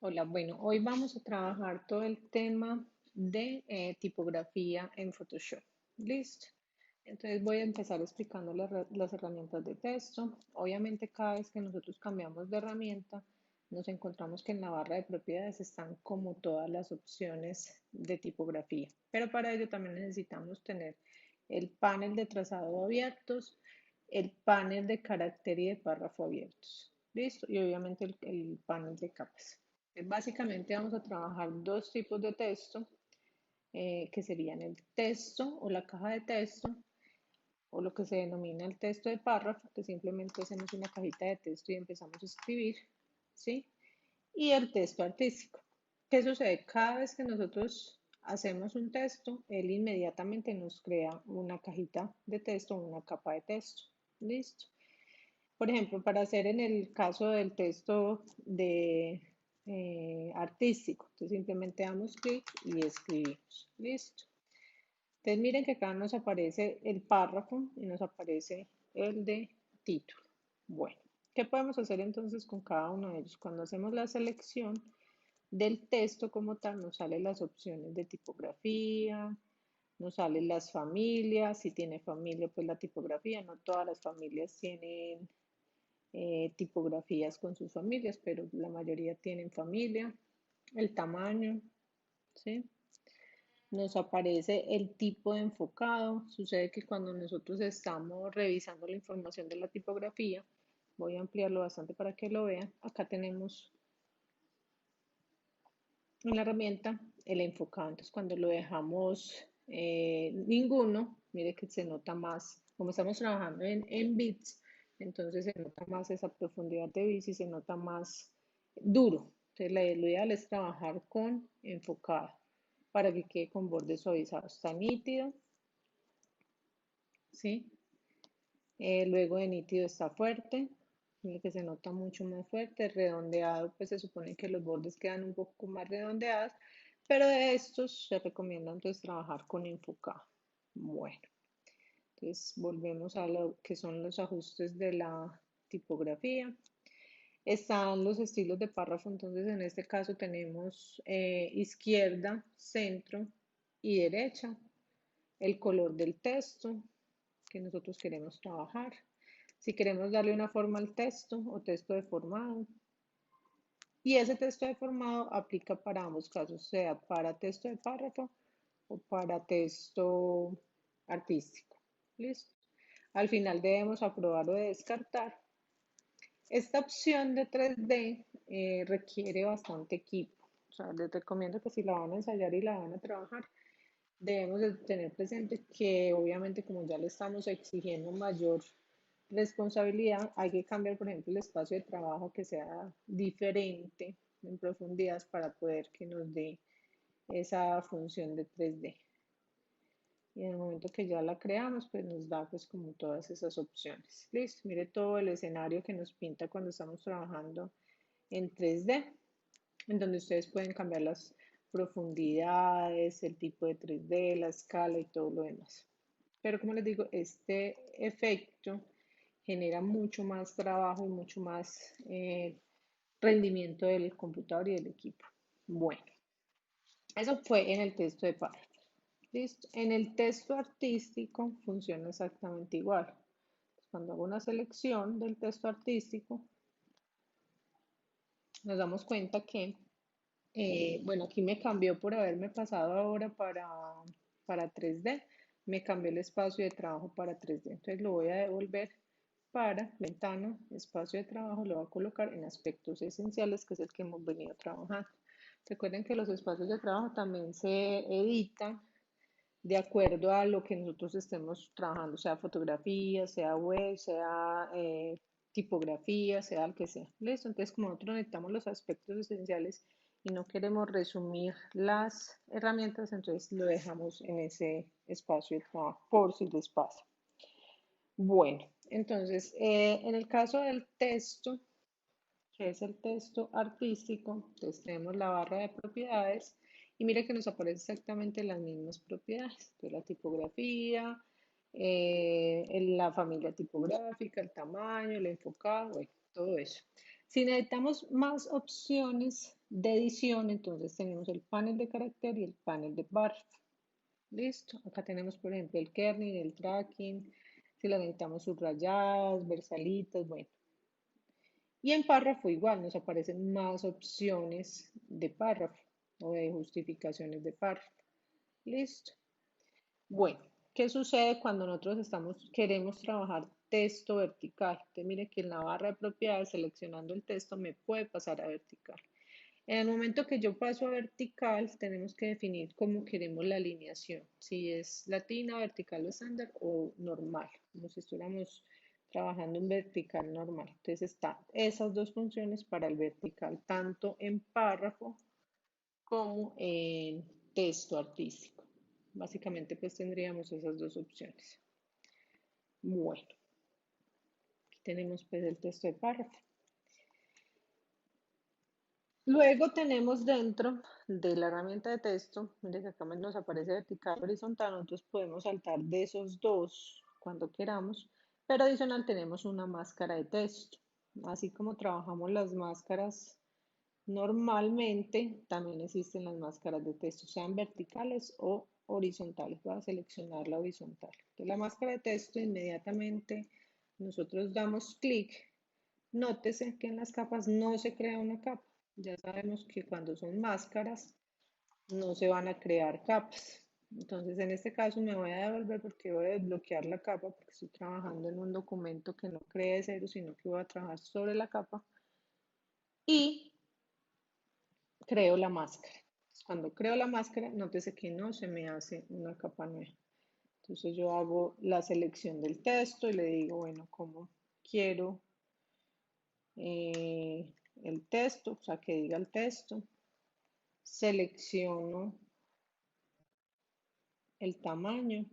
Hola, bueno, hoy vamos a trabajar todo el tema de tipografía en Photoshop. ¿Listo? Entonces voy a empezar explicando las herramientas de texto. Obviamente cada vez que nosotros cambiamos de herramienta, nos encontramos que en la barra de propiedades están como todas las opciones de tipografía. Pero para ello también necesitamos tener el panel de trazado abiertos, el panel de carácter y de párrafo abiertos. ¿Listo? Y obviamente el panel de capas. Básicamente vamos a trabajar dos tipos de texto, que serían el texto o la caja de texto, o lo que se denomina el texto de párrafo, que simplemente hacemos una cajita de texto y empezamos a escribir, ¿sí? Y el texto artístico. ¿Qué sucede? Cada vez que nosotros hacemos un texto, él inmediatamente nos crea una cajita de texto o una capa de texto. ¿Listo? Por ejemplo, para hacer en el caso del texto de artístico, entonces simplemente damos clic y escribimos. Listo. Entonces miren que acá nos aparece el párrafo y nos aparece el de título. Bueno, ¿qué podemos hacer entonces con cada uno de ellos? Cuando hacemos la selección del texto como tal, nos salen las opciones de tipografía, nos salen las familias, si tiene familia, pues la tipografía, no todas las familias tienen tipografías con sus familias, pero la mayoría tienen familia, el tamaño, ¿sí? Nos aparece el tipo de enfocado. Sucede que cuando nosotros estamos revisando la información de la tipografía, voy a ampliarlo bastante para que lo vean. Acá tenemos en la herramienta el enfocado. Entonces, cuando lo dejamos ninguno, mire que se nota más, como estamos trabajando en bits, entonces se nota más esa profundidad de bits y se nota más duro. Entonces, lo ideal es trabajar con enfocado para que quede con bordes suavizados. Está nítido, ¿sí? Luego de nítido está fuerte, mire que se nota mucho más fuerte. Redondeado, pues se supone que los bordes quedan un poco más redondeados, pero de estos se recomienda entonces trabajar con enfocado. Bueno, entonces volvemos a lo que son los ajustes de la tipografía. Están los estilos de párrafo, entonces en este caso tenemos izquierda, centro y derecha, el color del texto que nosotros queremos trabajar, si queremos darle una forma al texto o texto deformado. Y ese texto deformado aplica para ambos casos, sea para texto de párrafo o para texto artístico. ¿Listo? Al final debemos aprobar o descartar. Esta opción de 3D requiere bastante equipo. O sea, les recomiendo que si la van a ensayar y la van a trabajar, debemos de tener presente que obviamente como ya le estamos exigiendo mayor responsabilidad, hay que cambiar, por ejemplo, el espacio de trabajo que sea diferente en profundidad para poder que nos dé esa función de 3D. Y en el momento que ya la creamos, pues nos da pues como todas esas opciones. Listo, mire todo el escenario que nos pinta cuando estamos trabajando en 3D, en donde ustedes pueden cambiar las profundidades, el tipo de 3D, la escala y todo lo demás. Pero como les digo, este efecto genera mucho más trabajo y mucho más rendimiento del computador y del equipo. Bueno, eso fue en el texto de párrafo. Listo. En el texto artístico funciona exactamente igual. Cuando hago una selección del texto artístico, nos damos cuenta que, bueno, aquí me cambió por haberme pasado ahora para 3D, me cambió el espacio de trabajo para 3D. Entonces lo voy a devolver para ventana, espacio de trabajo, lo voy a colocar en aspectos esenciales, que es el que hemos venido trabajando. Recuerden que los espacios de trabajo también se editan de acuerdo a lo que nosotros estemos trabajando, sea fotografía, sea web, sea tipografía, sea el que sea. ¿Listo? Entonces, como nosotros necesitamos los aspectos esenciales y no queremos resumir las herramientas, entonces lo dejamos en ese espacio de trabajo, por si les pasa. Bueno, entonces, en el caso del texto, que es el texto artístico, entonces tenemos la barra de propiedades y mira que nos aparece exactamente las mismas propiedades, de la tipografía, la familia tipográfica, el tamaño, el enfocado, bueno, todo eso. Si necesitamos más opciones de edición, entonces tenemos el panel de carácter y el panel de barra. Listo. Acá tenemos, por ejemplo, el kerning, el tracking, si las necesitamos subrayadas, versalitas, bueno. Y en párrafo igual, nos aparecen más opciones de párrafo o de justificaciones de párrafo. Listo. Bueno, ¿qué sucede cuando nosotros queremos trabajar texto vertical? Entonces, mire que en la barra de propiedades, seleccionando el texto, me puede pasar a vertical. En el momento que yo paso a vertical, tenemos que definir cómo queremos la alineación, si es latina, vertical o estándar o normal, como si estuviéramos trabajando en vertical normal. Entonces están esas dos funciones para el vertical, tanto en párrafo como en texto artístico. Básicamente pues tendríamos esas dos opciones. Bueno, aquí tenemos pues el texto de párrafo. Luego tenemos dentro de la herramienta de texto, mire que acá nos aparece vertical y horizontal, nosotros podemos saltar de esos dos cuando queramos, pero adicional tenemos una máscara de texto. Así como trabajamos las máscaras normalmente, también existen las máscaras de texto, sean verticales o horizontales. Voy a seleccionar la horizontal. Entonces, la máscara de texto, inmediatamente nosotros damos clic. Nótese que en las capas no se crea una capa. Ya sabemos que cuando son máscaras no se van a crear capas. Entonces en este caso me voy a devolver porque voy a desbloquear la capa porque estoy trabajando en un documento que no cree de cero, sino que voy a trabajar sobre la capa y creo la máscara. Entonces, cuando creo la máscara, nótese que no se me hace una capa nueva. Entonces yo hago la selección del texto y le digo, bueno, como quiero el texto, o sea, que diga el texto. Selecciono el tamaño.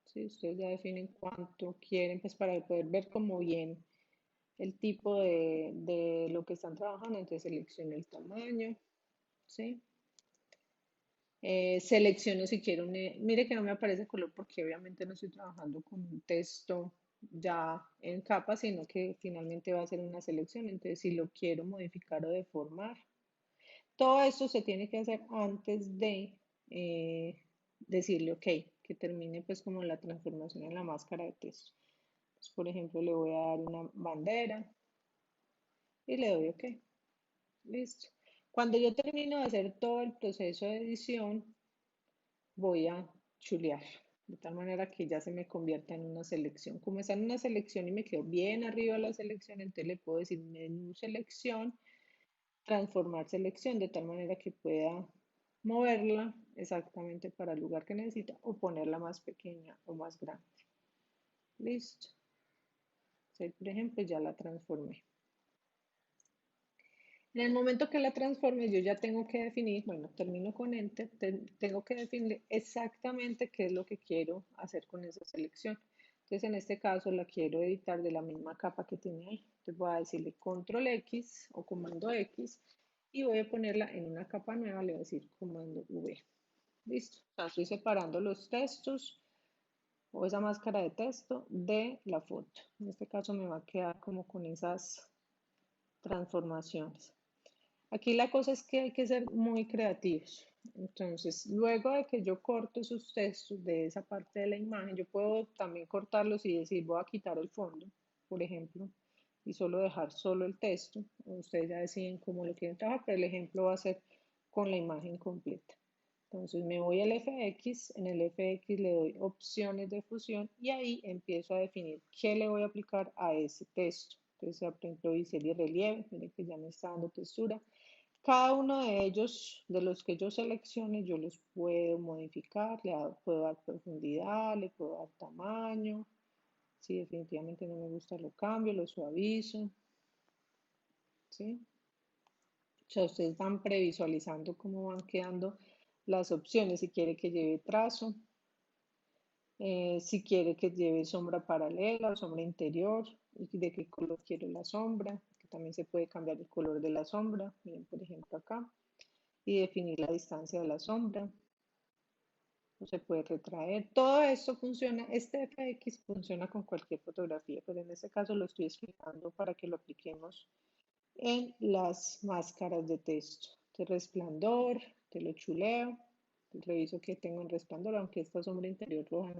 ¿Sí? Ustedes ya definen cuánto quieren, pues para poder ver como bien el tipo de lo que están trabajando. Entonces selecciono el tamaño. ¿Sí? Selecciono si quiero mire que no me aparece color porque obviamente no estoy trabajando con un texto ya en capa, sino que finalmente va a ser una selección. Entonces, si lo quiero modificar o deformar, todo esto se tiene que hacer antes de decirle OK, que termine pues como la transformación en la máscara de texto. Entonces, por ejemplo, le voy a dar una bandera y le doy OK. Listo. Cuando yo termino de hacer todo el proceso de edición, voy a chulear, de tal manera que ya se me convierta en una selección. Como está en una selección y me quedo bien arriba de la selección, entonces le puedo decir menú selección, transformar selección, de tal manera que pueda moverla exactamente para el lugar que necesita o ponerla más pequeña o más grande. Listo. Entonces, por ejemplo, ya la transformé. En el momento que la transforme, yo ya tengo que definir, bueno, termino con Enter, tengo que definir exactamente qué es lo que quiero hacer con esa selección. Entonces, en este caso, la quiero editar de la misma capa que tiene ahí. Entonces, voy a decirle Control X o Comando X y voy a ponerla en una capa nueva, le voy a decir Comando V. Listo. O sea, estoy separando los textos o esa máscara de texto de la foto. En este caso, me va a quedar como con esas transformaciones. Aquí la cosa es que hay que ser muy creativos. Entonces, luego de que yo corto esos textos de esa parte de la imagen, yo puedo también cortarlos y decir, voy a quitar el fondo, por ejemplo, y solo dejar solo el texto. Ustedes ya deciden cómo lo quieren trabajar, pero el ejemplo va a ser con la imagen completa. Entonces me voy al FX, en el FX le doy opciones de fusión y ahí empiezo a definir qué le voy a aplicar a ese texto. Entonces, por ejemplo, diseño y relieve, miren que ya me está dando textura. Cada uno de ellos, de los que yo seleccione, yo los puedo modificar, puedo dar profundidad, le puedo dar tamaño. Si definitivamente no me gusta, lo cambio, lo suavizo. ¿Sí? O sea, ustedes van previsualizando cómo van quedando las opciones. Si quiere que lleve trazo, si quiere que lleve sombra paralela o sombra interior, y de qué color quiero la sombra, que también se puede cambiar el color de la sombra. Miren, por ejemplo, acá. Y definir la distancia de la sombra. O se puede retraer. Todo esto funciona, este FX funciona con cualquier fotografía, pero en este caso lo estoy explicando para que lo apliquemos en las máscaras de texto. De resplandor, te lo chuleo, reviso que tengo en resplandor, aunque esta sombra interior roja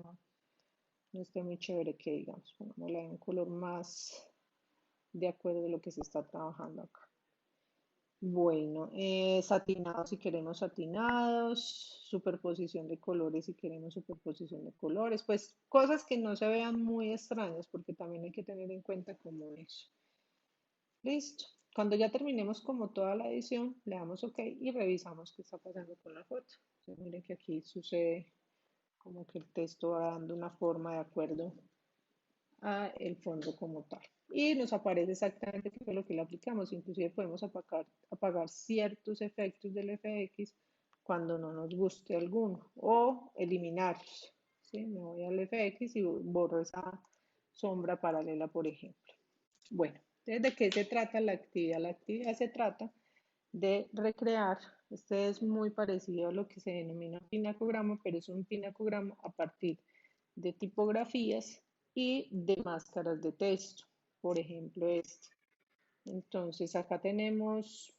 no está muy chévere que digamos. Pongámosle un color más de acuerdo a lo que se está trabajando acá. Bueno, satinados si queremos satinados, superposición de colores si queremos superposición de colores, pues cosas que no se vean muy extrañas porque también hay que tener en cuenta como eso. Listo. Cuando ya terminemos como toda la edición, le damos OK y revisamos qué está pasando con la foto. Entonces, miren que aquí sucede como que el texto va dando una forma de acuerdo a el fondo como tal. Y nos aparece exactamente qué fue lo que le aplicamos. Inclusive podemos apagar ciertos efectos del FX cuando no nos guste alguno o eliminarlos. ¿Sí? Me voy al FX y borro esa sombra paralela, por ejemplo. Bueno, ¿de qué se trata la actividad? La actividad se trata de recrear, este es muy parecido a lo que se denomina pinacograma, pero es un pinacograma a partir de tipografías y de máscaras de texto, por ejemplo este. Entonces acá tenemos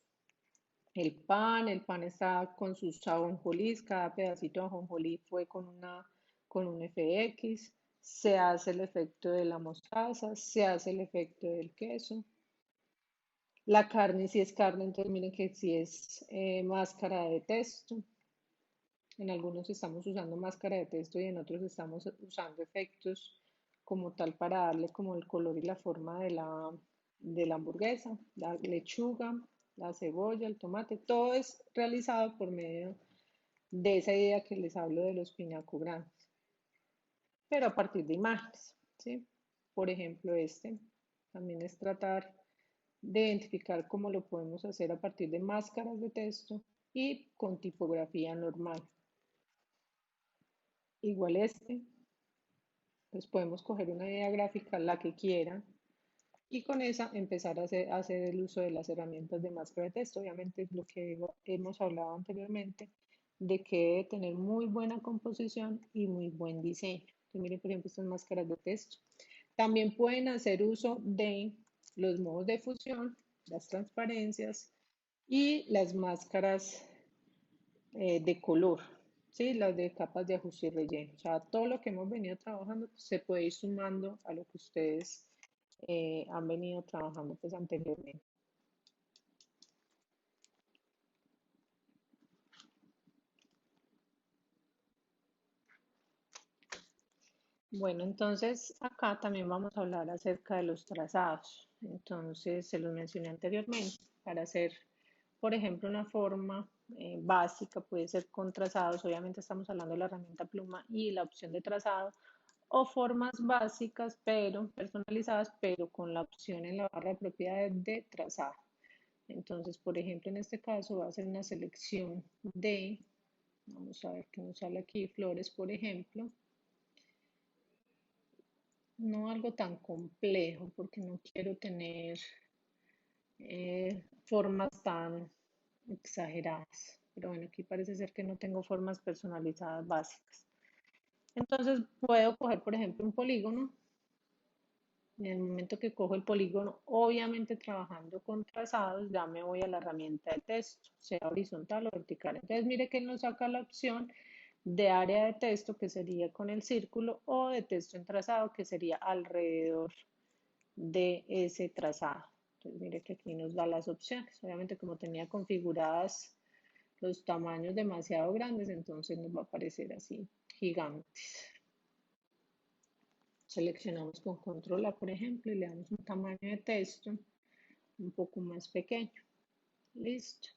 el pan está con sus ajonjolís, cada pedacito de ajonjolí fue con un FX, se hace el efecto de la mostaza, se hace el efecto del queso. La carne, si es carne, entonces miren que si es máscara de texto. En algunos estamos usando máscara de texto y en otros estamos usando efectos como tal para darle como el color y la forma de la hamburguesa, la lechuga, la cebolla, el tomate, todo es realizado por medio de esa idea que les hablo de los pinacogramas, pero a partir de imágenes, ¿sí? Por ejemplo, este también es tratar de identificar cómo lo podemos hacer a partir de máscaras de texto y con tipografía normal. Igual este, pues podemos coger una idea gráfica, la que quieran, y con esa empezar a hacer el uso de las herramientas de máscara de texto. Obviamente lo que hemos hablado anteriormente, de que debe tener muy buena composición y muy buen diseño. Entonces, miren, por ejemplo, estas máscaras de texto. También pueden hacer uso de los modos de fusión, las transparencias y las máscaras de color, ¿sí? Las de capas de ajuste y relleno. O sea, todo lo que hemos venido trabajando pues, se puede ir sumando a lo que ustedes han venido trabajando pues anteriormente. Bueno, entonces acá también vamos a hablar acerca de los trazados. Entonces, se los mencioné anteriormente. Para hacer, por ejemplo, una forma básica, puede ser con trazados. Obviamente estamos hablando de la herramienta pluma y la opción de trazado. O formas básicas, pero personalizadas, pero con la opción en la barra de propiedades de trazado. Entonces, por ejemplo, en este caso va a ser una selección de, vamos a ver qué nos sale aquí, flores, por ejemplo. No algo tan complejo porque no quiero tener formas tan exageradas. Pero bueno, aquí parece ser que no tengo formas personalizadas básicas. Entonces puedo coger, por ejemplo, un polígono. En el momento que cojo el polígono, obviamente trabajando con trazados, ya me voy a la herramienta de texto, sea horizontal o vertical. Entonces mire que nos saca la opción de área de texto, que sería con el círculo, o de texto en trazado, que sería alrededor de ese trazado. Entonces mire que aquí nos da las opciones. Obviamente como tenía configuradas los tamaños demasiado grandes, entonces nos va a aparecer así, gigantes. Seleccionamos con control A, por ejemplo, y le damos un tamaño de texto un poco más pequeño. Listo.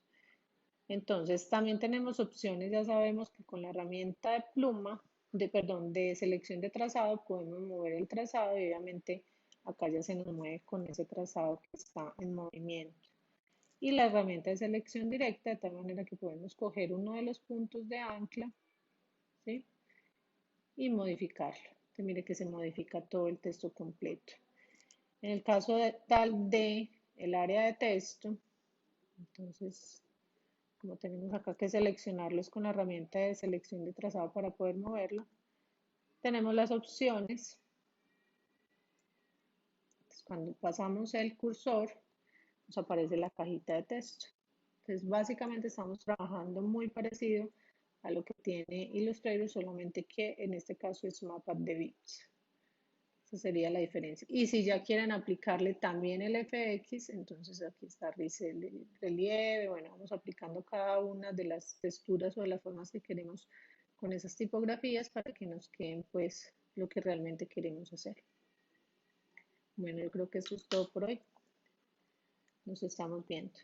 Entonces también tenemos opciones, ya sabemos que con la herramienta de pluma, perdón, de selección de trazado, podemos mover el trazado y obviamente acá ya se nos mueve con ese trazado que está en movimiento. Y la herramienta de selección directa, de tal manera que podemos coger uno de los puntos de ancla, ¿sí? Y modificarlo. Entonces, mire que se modifica todo el texto completo. En el caso de tal de el área de texto, entonces, como tenemos acá que seleccionarlos con la herramienta de selección de trazado para poder moverlo, tenemos las opciones. Entonces, cuando pasamos el cursor, nos aparece la cajita de texto. Entonces, básicamente estamos trabajando muy parecido a lo que tiene Illustrator, solamente que en este caso es mapa de bits. Esa sería la diferencia. Y si ya quieren aplicarle también el FX, entonces aquí está relieve. Bueno, vamos aplicando cada una de las texturas o de las formas que queremos con esas tipografías para que nos queden pues lo que realmente queremos hacer. Bueno, yo creo que eso es todo por hoy. Nos estamos viendo.